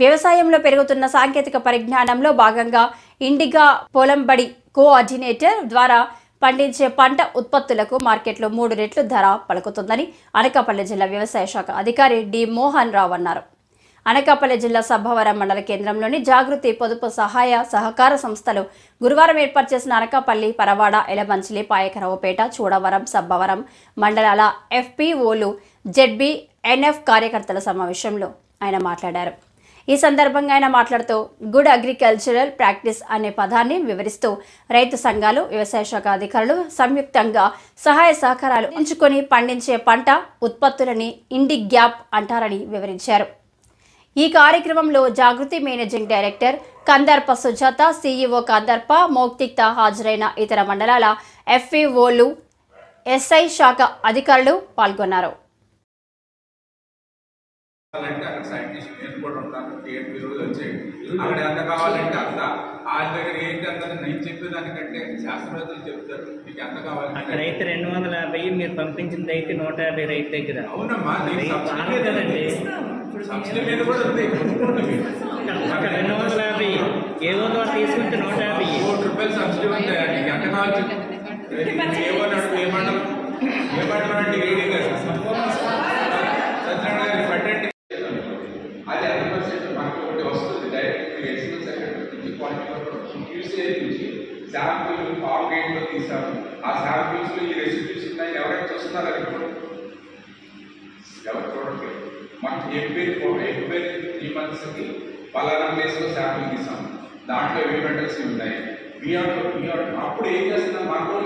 వ్యవసాయంలో పెరుగుతున్న సాంకేతిక పరిజ్ఞానంలో భాగంగా ఇండిగా పొలంబడి కోఆర్డినేటర్ ద్వారా పండించే పంట ఉత్పత్తులకు మార్కెట్లో 3 రెట్లు ధర పలుకుతుందని అనకాపల్లి జిల్లా వ్యవసాయ శాఖ అధికారి డి మోహన్ రావు అన్నారు. అనకాపల్లి జిల్లా సబ్బవరం మండల కేంద్రంలోని జాగృతి పొదుపు సహాయ సహకార సంస్థలు గురువారం ఏర్పాటు చేసిన అనకాపల్లి, పరవాడ, ఎలమంచిలి, పాయకరావుపేట, చూడవరం, సబ్బవరం మండలాల FPOలు, ZB, NF కార్యకర్తల సమావేశంలో ఆయన మాట్లాడారు. ఈ సందర్భంగా ఆయన మాట్లాడుతూ గుడ్ అగ్రికల్చరల్ ప్రాక్టీస్ అనే పదాన్ని వివరిస్తూ రైతు సంఘాలు, వ్యవసాయ శాఖ అధికారులు సంయుక్తంగా సహాయ సహకారాలు ఎంచుకొని పండించే పంట ఉత్పత్తులని ఇండి గ్యాప్ అంటారని వివరించారు. ఈ కార్యక్రమంలో జాగృతి managing director Kandarpa Sujatha, CEO Kandarpa మౌక్తిక్త హాజరైన ఇతర మండలాల FPOలు, SI శాఖ అధికారులు పాల్గొన్నారు. అక్కడ ఎంత కావాలంటే అంత వాళ్ళ దగ్గర ఏంటి అంత నేను చెప్పేదానికంటే శాస్త్రవేత్తలు చెప్తారు మీకు ఎంత కావాలి. అక్కడైతే 250, మీరు పంపించింది అయితే 150 రైతు దగ్గర. అవునమ్మా, సబ్సిడీ మీద కూడా ఉంది. అక్కడ 250 ఏదో తీసుకుంటే 150 ₹1 సబ్సిడీ ఉంది. నీకు ఎంత కావాలి ఏమన్నాడు, ఏమన్నాడు అంటే ఏడీ గారు సత్యనారాయణ గారు పట్టండి. అది 100% మనకు ఒకటి వస్తుంది డైరెక్ట్ ఎస్ఎల్ సెక్రటరీ నుంచి QCI నుంచి శాంపుల్ ఫామ్ గేట్లో తీసాము. ఆ శాంపుల్స్లో ఈ రెసిపీస్ ఉన్నాయి. ఎవరైనా చూస్తున్నారా ఇప్పుడు? ఎవరు చూడట్లేదు. మనకి ఎగ్బేర్ 3 monthsకి పలానా ప్లేస్లో శాంపుల్ తీసాం. దాంట్లో ఏవి మెటల్స్ ఉన్నాయి. అప్పుడు ఏం చేస్తున్నాం, మనలో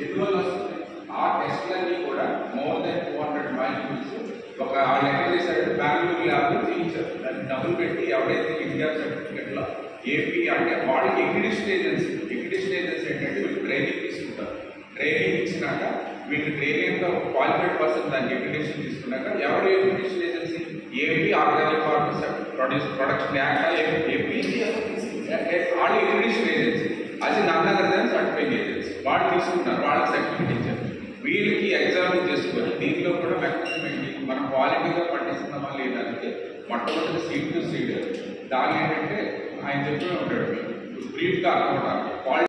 ఎటువంటి వస్తుంది ఆ టెస్ట్లన్నీ కూడా మోర్ దెన్ 200 మాలిక్యూల్స్ ఒక వాళ్ళు ఎక్కడ చేశారంటే బెంగళూరు ల్యాబ్లో చేయించారు. దాన్ని డబ్బులు పెట్టి ఎవరైతే ఇండియా సర్టిఫికెట్లో ఏపీ అంటే వాళ్ళకి ఎగ్జిడిషన్ ఏజెన్సీ ఏంటంటే వీళ్ళు ట్రైనింగ్ తీసుకుంటారు. ట్రైనింగ్ ఇచ్చినాక వీళ్ళు ట్రైనింగ్లో క్వాలిఫైడ్ పర్సన్ దానికి ఎగ్జిడిషన్ తీసుకున్నాక ఎవరు ఎగ్జిడిషన్ agency AP organic farmers production act AP వాళ్ళు ఎగ్జిడిషన్ ఏజెన్సీ. అది నన్నదర్ సర్టిఫైయింగ్ ఏజెన్సీ వాళ్ళు తీసుకుంటారు. వాళ్ళకి సర్టిఫికెట్ ఇచ్చారు. వీళ్ళకి ఎగ్జామిన్ చేసుకొని దీంట్లో కూడా మెకానిజం ఏంటి, మనం క్వాలిటీగా పండిస్తున్నామా లేదంటే మొట్టమొదటి సీడ్ టు సీడ్ దాని ఏంటంటే ఆయన చెప్తూ ఉంటాడు బ్రీఫ్గా అర్థం